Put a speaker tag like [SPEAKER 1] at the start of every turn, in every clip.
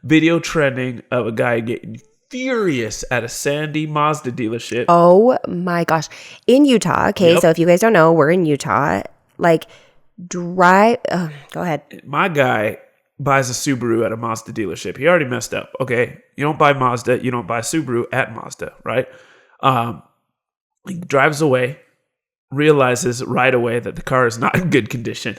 [SPEAKER 1] video trending of a guy getting furious at a Sandy Mazda dealership.
[SPEAKER 2] Oh my gosh. In Utah. Okay.
[SPEAKER 1] Yep.
[SPEAKER 2] So if you guys don't know, we're in Utah. Like go ahead.
[SPEAKER 1] My guy buys a Subaru at a Mazda dealership. He already messed up. Okay. You don't buy Mazda. You don't buy Subaru at Mazda, right? He drives away, realizes right away that the car is not in good condition,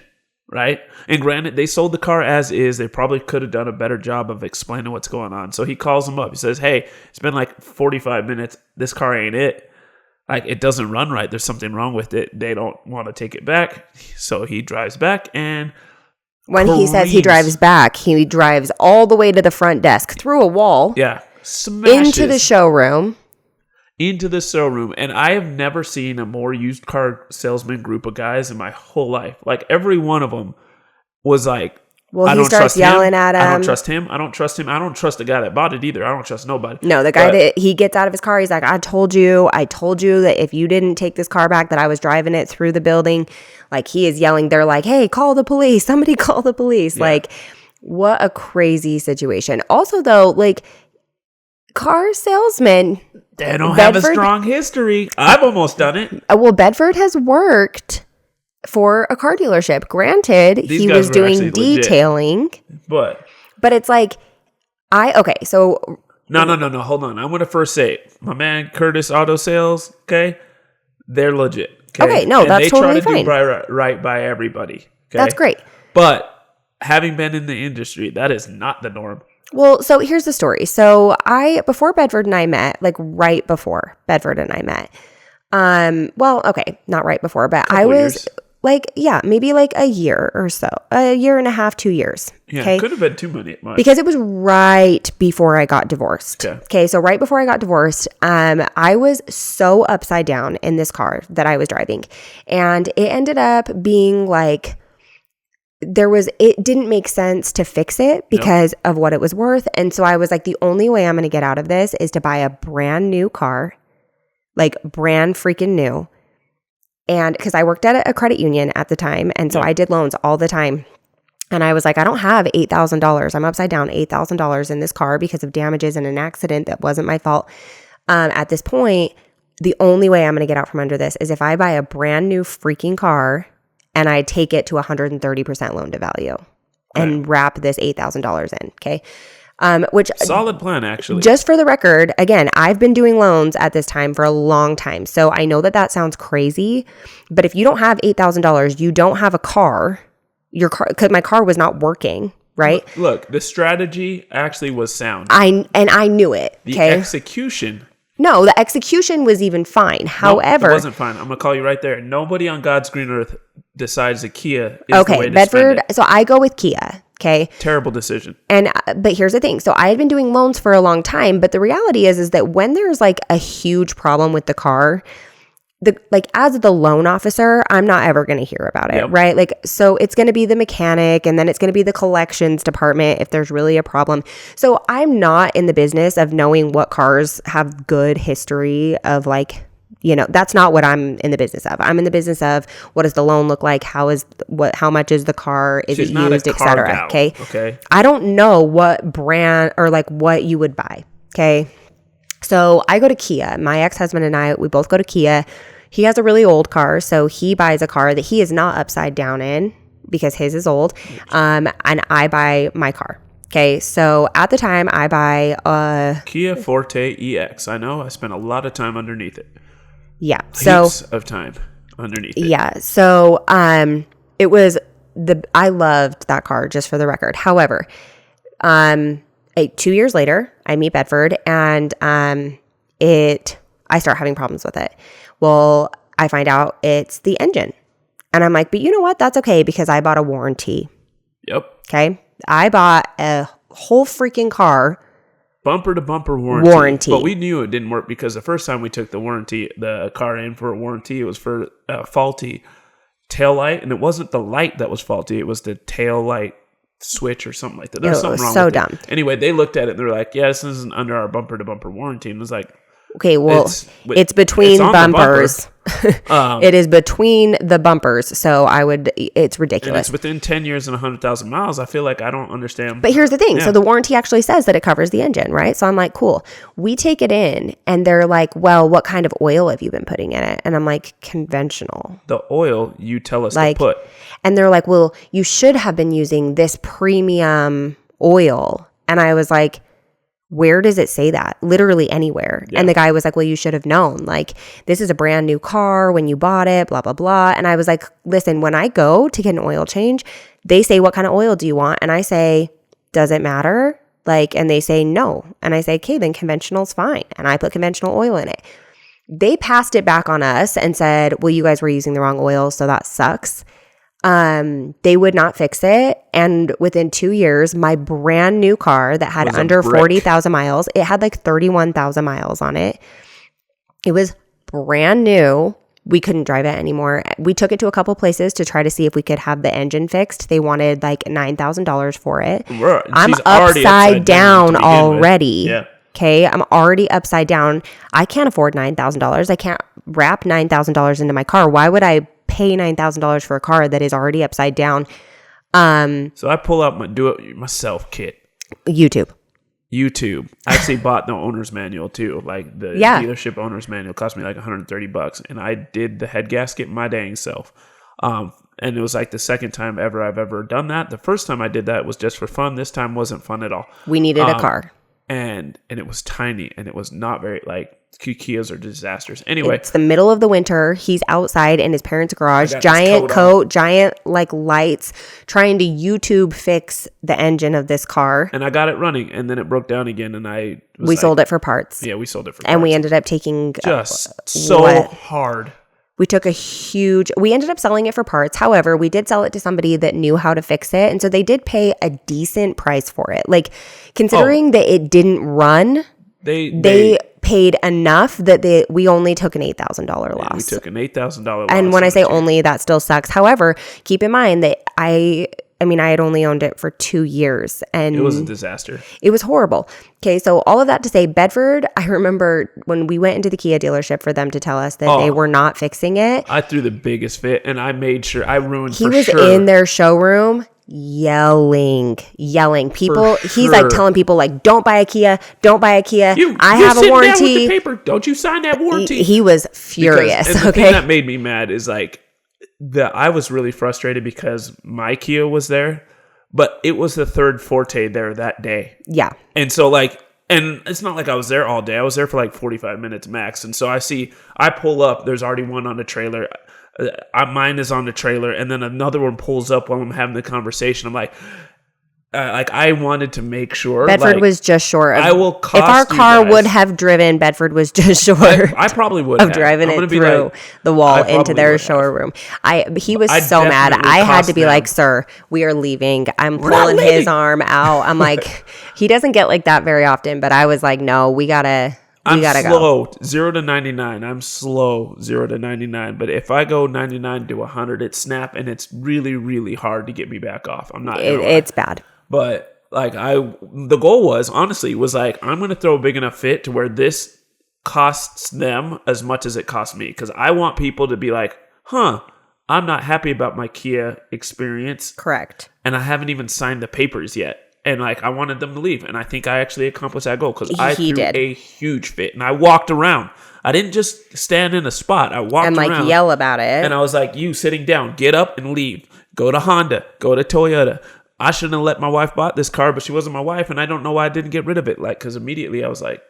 [SPEAKER 1] right? And granted, they sold the car as is. They probably could have done a better job of explaining what's going on. So he calls him up. He says, hey, it's been like 45 minutes. This car ain't it. Like, it doesn't run right. There's something wrong with it. They don't want to take it back. So he drives back and...
[SPEAKER 2] When he says he drives back, he drives all the way to the front desk, through a wall.
[SPEAKER 1] Yeah. Smashes.
[SPEAKER 2] Into the showroom.
[SPEAKER 1] And I have never seen a more used car salesman group of guys in my whole life. Like, every one of them was like,
[SPEAKER 2] well,
[SPEAKER 1] I
[SPEAKER 2] he
[SPEAKER 1] don't
[SPEAKER 2] starts
[SPEAKER 1] trust
[SPEAKER 2] yelling
[SPEAKER 1] him.
[SPEAKER 2] at him.
[SPEAKER 1] I don't trust him. I don't trust him. I don't trust the guy that bought it either. I don't trust nobody.
[SPEAKER 2] No, the guy that he gets out of his car, he's like, I told you that if you didn't take this car back, that I was driving it through the building. Like, he is yelling. They're like, hey, call the police. Somebody call the police. Yeah. Like, what a crazy situation. Also, though, like, car salesmen,
[SPEAKER 1] they don't have a strong history. I've almost done it.
[SPEAKER 2] Well, Bedford has worked for a car dealership. Granted, he was doing detailing.
[SPEAKER 1] Legit.
[SPEAKER 2] But it's like, so...
[SPEAKER 1] No, hold on. I'm going to first say, my man, Curtis Auto Sales, okay? They're legit.
[SPEAKER 2] Okay, no, that's totally fine.
[SPEAKER 1] They try to do right by everybody. Okay?
[SPEAKER 2] That's great.
[SPEAKER 1] But having been in the industry, that is not the norm.
[SPEAKER 2] Well, so here's the story. So before Bedford and I met, like right before Bedford and I met, not right before, but I was... years. Maybe like a year or so, a year and a half, 2 years.
[SPEAKER 1] Yeah,
[SPEAKER 2] okay?
[SPEAKER 1] Could have been too much.
[SPEAKER 2] Because it was right before I got divorced. Okay, so right before I got divorced, I was so upside down in this car that I was driving. And it ended up being like, it didn't make sense to fix it because of what it was worth. And so I was like, the only way I'm going to get out of this is to buy a brand new car, like brand freaking new. And because I worked at a credit union at the time. And so I did loans all the time. And I was like, I don't have $8,000. I'm upside down $8,000 in this car because of damages in an accident that wasn't my fault. At this point, the only way I'm going to get out from under this is if I buy a brand new freaking car and I take it to 130% loan to value and wrap this $8,000 in. Okay. Which
[SPEAKER 1] solid plan, actually.
[SPEAKER 2] Just for the record, again, I've been doing loans at this time for a long time. So I know that sounds crazy, but if you don't have $8,000, you don't have a car, because my car was not working, right?
[SPEAKER 1] Look, the strategy actually was sound.
[SPEAKER 2] I knew it.
[SPEAKER 1] The execution.
[SPEAKER 2] No, the execution was even fine. However,
[SPEAKER 1] it wasn't fine. I'm going to call you right there. Nobody on God's green earth decides a Kia is the way to
[SPEAKER 2] Bedford,
[SPEAKER 1] spend it.
[SPEAKER 2] So I go with Kia. Okay.
[SPEAKER 1] Terrible decision.
[SPEAKER 2] But here's the thing. So I had been doing loans for a long time, but the reality is that when there's like a huge problem with the car, as the loan officer, I'm not ever going to hear about it, right? Like, so it's going to be the mechanic, and then it's going to be the collections department if there's really a problem. So I'm not in the business of knowing what cars have good history of, like, that's not what I'm in the business of. I'm in the business of, what does the loan look like? How much is the car? Is it used, et cetera? Okay. I don't know what brand or like what you would buy. Okay. So I go to Kia. My ex-husband and I, we both go to Kia. He has a really old car. So he buys a car that he is not upside down in because his is old. And I buy my car. Okay, so at the time I buy a
[SPEAKER 1] Kia Forte EX. I know. I spent a lot of time underneath it.
[SPEAKER 2] Yeah.
[SPEAKER 1] Heaps of time underneath it.
[SPEAKER 2] Yeah. So it was I loved that car, just for the record. However, 2 years later, I meet Bedford and I start having problems with it. Well, I find out it's the engine. And I'm like, but you know what? That's okay because I bought a warranty.
[SPEAKER 1] Yep.
[SPEAKER 2] Okay. I bought a whole freaking car.
[SPEAKER 1] Bumper to bumper warranty. But we knew it didn't work because the first time we took the car in for a warranty, it was for a faulty tail light, and it wasn't the light that was faulty, it was the tail light switch or something like that. There's something wrong with it. Anyway, they looked at it and they're like, yeah, this isn't under our bumper to bumper warranty. And it was like,
[SPEAKER 2] Okay, well, it's between bumpers. It is between the bumpers, so it's ridiculous.
[SPEAKER 1] And it's within 10 years and 100,000 miles. I feel like I don't understand.
[SPEAKER 2] But here's the thing. Yeah. So the warranty actually says that it covers the engine, right? So I'm like, cool. We take it in and they're like, well, what kind of oil have you been putting in it? And I'm like, conventional.
[SPEAKER 1] The oil you tell us to put.
[SPEAKER 2] And they're like, well, you should have been using this premium oil. And I was like, where does it say that? Literally anywhere. Yeah. And the guy was like, well, you should have known. Like, this is a brand new car when you bought it, blah, blah, blah. And I was like, listen, when I go to get an oil change, they say, what kind of oil do you want? And I say, does it matter? Like, and they say no. And I say, okay, then conventional's fine. And I put conventional oil in it. They passed it back on us and said, well, you guys were using the wrong oil, so that sucks. They would not fix it. And within 2 years, my brand new car that had under 40,000 miles, it had like 31,000 miles on it. It was brand new. We couldn't drive it anymore. We took it to a couple places to try to see if we could have the engine fixed. They wanted like $9,000 for it.
[SPEAKER 1] Right.
[SPEAKER 2] I'm upside down already. Yeah. Okay, I'm already upside down. I can't afford $9,000. I can't wrap $9,000 into my car. Why would I pay $9,000 for a car that is already upside down?
[SPEAKER 1] So I pull out my do-it-myself kit.
[SPEAKER 2] YouTube.
[SPEAKER 1] I actually bought the owner's manual too. Like the dealership owner's manual cost me like $130, and I did the head gasket my dang self. And it was like the second time ever I've ever done that. The first time I did that was just for fun. This time wasn't fun at all.
[SPEAKER 2] We needed a car.
[SPEAKER 1] And it was tiny, and it was not very, like, Kias are disasters. Anyway.
[SPEAKER 2] It's the middle of the winter. He's outside in his parents' garage. Giant coat, giant, like, lights, trying to YouTube fix the engine of this car.
[SPEAKER 1] And I got it running, and then it broke down again, and
[SPEAKER 2] we sold it for parts.
[SPEAKER 1] Yeah, we sold it for
[SPEAKER 2] parts. And we ended up taking...
[SPEAKER 1] hard.
[SPEAKER 2] We ended up selling it for parts. However, we did sell it to somebody that knew how to fix it. And so they did pay a decent price for it. Like, considering that it didn't run, they paid enough that we only took an $8,000 loss.
[SPEAKER 1] We took an $8,000 loss.
[SPEAKER 2] And when I say only, that still sucks. However, keep in mind that I had only owned it for 2 years, and
[SPEAKER 1] it was a disaster.
[SPEAKER 2] It was horrible. Okay, so all of that to say, Bedford, I remember when we went into the Kia dealership for them to tell us that they were not fixing it.
[SPEAKER 1] I threw the biggest fit, and I made sure I ruined.
[SPEAKER 2] He was in their showroom yelling. People, he's like telling people like, don't buy a Kia. I have a warranty.
[SPEAKER 1] Down with the paper. Don't you sign that warranty?
[SPEAKER 2] He was furious.
[SPEAKER 1] And the thing that made me mad is like, I was really frustrated because my Kia was there, but it was the third Forte there that day.
[SPEAKER 2] Yeah.
[SPEAKER 1] And so like, and it's not like I was there all day. I was there for like 45 minutes max. And so I pull up, there's already one on the trailer. Mine is on the trailer. And then another one pulls up while I'm having the conversation. I'm like I wanted to make sure.
[SPEAKER 2] Bedford was just short.
[SPEAKER 1] I will cost
[SPEAKER 2] if our car would have driven, Bedford was just short.
[SPEAKER 1] I probably would
[SPEAKER 2] have driving it through the wall into their showroom. He was so mad. I had to be like, sir, we are leaving. I'm pulling his arm out. I'm like, he doesn't get like that very often, but I was like, no, we gotta
[SPEAKER 1] I'm slow, 0 to 99. I'm slow, 0 to 99. But if I go 99 to 100, it's snap, and it's really, really hard to get me back off. I'm not.
[SPEAKER 2] It's bad.
[SPEAKER 1] But like the goal was honestly like I'm going to throw a big enough fit to where this costs them as much as it costs me, because I want people to be like, I'm not happy about my Kia experience.
[SPEAKER 2] Correct.
[SPEAKER 1] And I haven't even signed the papers yet. And like I wanted them to leave, and I think I actually accomplished that goal because I threw a huge fit, and I walked around. I didn't just stand in a spot. I walked around
[SPEAKER 2] and yell about it.
[SPEAKER 1] And I was like, "You sitting down? Get up and leave. Go to Honda. Go to Toyota." I shouldn't have let my wife bought this car, but she wasn't my wife, and I don't know why I didn't get rid of it. Like, because immediately I was like,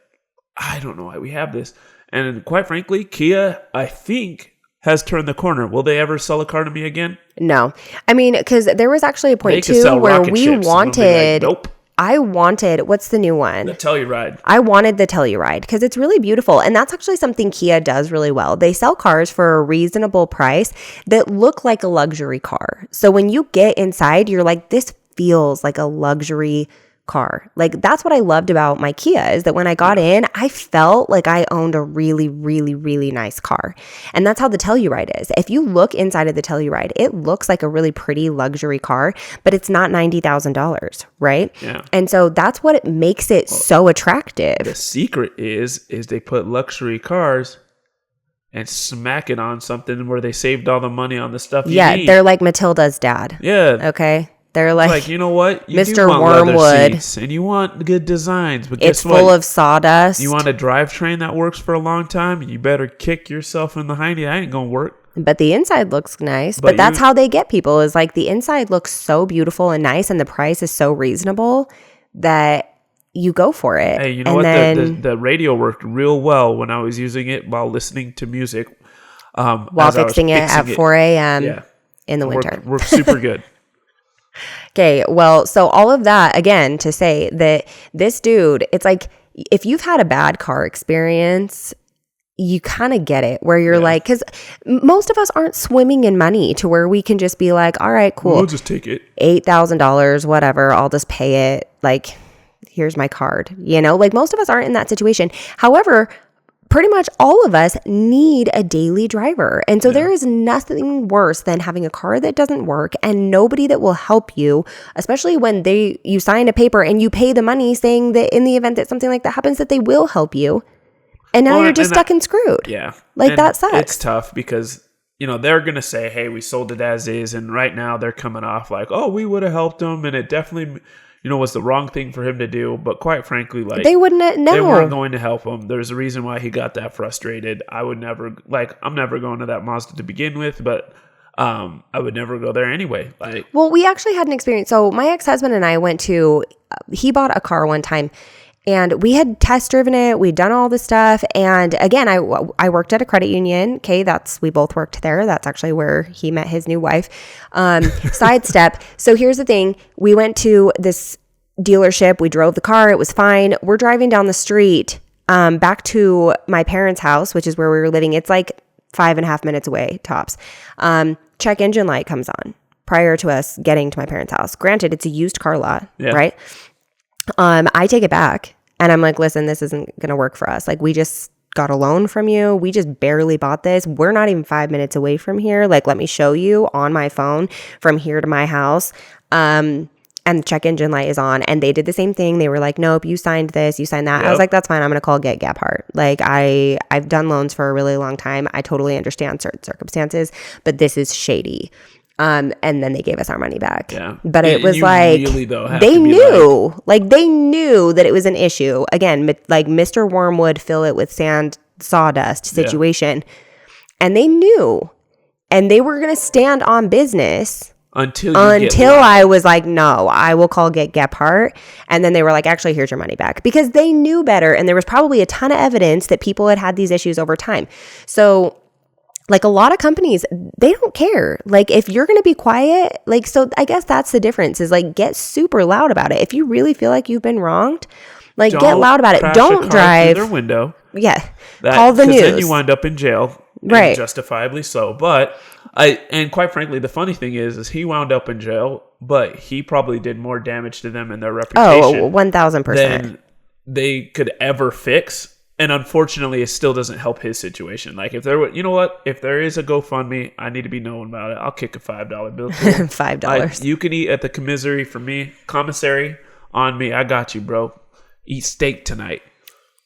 [SPEAKER 1] I don't know why we have this. And quite frankly, Kia, I think, has turned the corner. Will they ever sell a car to me again?
[SPEAKER 2] No. I mean, because there was actually a point, too, where we wanted...
[SPEAKER 1] Nope.
[SPEAKER 2] I wanted... What's the new one?
[SPEAKER 1] The Telluride.
[SPEAKER 2] I wanted the Telluride because it's really beautiful. And that's actually something Kia does really well. They sell cars for a reasonable price that look like a luxury car. So when you get inside, you're like, this feels like a luxury car. Like that's what I loved about my Kia is that when I got in, I felt like I owned a really, really, really nice car. And that's how the Telluride is. If you look inside of the Telluride, it looks like a really pretty luxury car, but it's not $90,000, right?
[SPEAKER 1] Yeah.
[SPEAKER 2] And so that's what it makes it so attractive.
[SPEAKER 1] The secret is they put luxury cars and smack it on something where they saved all the money on the stuff you need.
[SPEAKER 2] They're like Matilda's dad.
[SPEAKER 1] Yeah.
[SPEAKER 2] Okay. They're like
[SPEAKER 1] you know what? You
[SPEAKER 2] Mr.
[SPEAKER 1] do want
[SPEAKER 2] Wormwood.
[SPEAKER 1] leather seats and you want good designs, but
[SPEAKER 2] it's
[SPEAKER 1] guess what?
[SPEAKER 2] full of sawdust.
[SPEAKER 1] You want a drivetrain that works for a long time? You better kick yourself in the hiney. That ain't gonna work.
[SPEAKER 2] But the inside looks nice. But that's how they get people is like the inside looks so beautiful and nice and the price is so reasonable that you go for it.
[SPEAKER 1] Hey, you know what? The radio worked real well when I was using it while listening to music.
[SPEAKER 2] While fixing it at 4 a.m. in the winter.
[SPEAKER 1] Worked super good.
[SPEAKER 2] Okay, well, so all of that, again, to say that this dude, it's like, if you've had a bad car experience, you kind of get it, where you're like, because most of us aren't swimming in money to where we can just be like, all right, cool.
[SPEAKER 1] We'll just take it.
[SPEAKER 2] $8,000, whatever, I'll just pay it. Like, here's my card, like most of us aren't in that situation. However, pretty much all of us need a daily driver. And so there is nothing worse than having a car that doesn't work and nobody that will help you, especially when you sign a paper and you pay the money saying that in the event that something like that happens, that they will help you. And now you're just stuck and screwed.
[SPEAKER 1] Yeah.
[SPEAKER 2] Like that sucks.
[SPEAKER 1] It's tough because, they're going to say, hey, we sold it as is. And right now they're coming off like, oh, we would have helped them. And it definitely, was the wrong thing for him to do. But quite frankly, like
[SPEAKER 2] they wouldn't know.
[SPEAKER 1] They weren't going to help him. There's a reason why he got that frustrated. I would never, I'm never going to that Mazda to begin with, but I would never go there anyway. Well,
[SPEAKER 2] we actually had an experience. So my ex-husband and I he bought a car one time and we had test driven it. We'd done all this stuff. And again, I worked at a credit union. Okay. We both worked there. That's actually where he met his new wife. Sidestep. So here's the thing. We went to this dealership. We drove the car. It was fine. We're driving down the street, back to my parents' house, which is where we were living. It's like 5.5 minutes away, tops. Check engine light comes on prior to us getting to my parents' house. Granted, it's a used car lot, right? I take it back and I'm like, listen, this isn't going to work for us. Like, we just got a loan from you. We just barely bought this. We're not even 5 minutes away from here. Like, let me show you on my phone from here to my house. And the check engine light is on. And they did the same thing. They were like, nope, you signed this, you signed that. Yep. I was like, that's fine. I'm going to call Get Gapart. Like, I've done loans for a really long time. I totally understand certain circumstances, but this is shady. And then they gave us our money back. Yeah. But it was like, really, though, they knew that it was an issue. Again, like Mr. Wormwood, fill it with sawdust situation. Yeah. And they knew. And they were going to stand on business until I was like, no, I will call Get Gephardt. And then they were like, actually, here's your money back. Because they knew better. And there was probably a ton of evidence that people had these issues over time. So like a lot of companies, they don't care. Like if you're going to be quiet, like, so I guess that's the difference is like get super loud about it. If you really feel like you've been wronged, like get loud about it. Don't drive
[SPEAKER 1] through their window.
[SPEAKER 2] Yeah. Call the news.
[SPEAKER 1] Then you wind up in jail. Right. Justifiably so. But and quite frankly, the funny thing is he wound up in jail, but he probably did more damage to them and their reputation.
[SPEAKER 2] Oh, 1,000%.
[SPEAKER 1] Than they could ever fix. And unfortunately, it still doesn't help his situation. Like if if there is a GoFundMe, I need to be known about it. I'll kick a $5 bill.
[SPEAKER 2] $5.
[SPEAKER 1] You can eat at the commissary on me. I got you, bro. Eat steak tonight.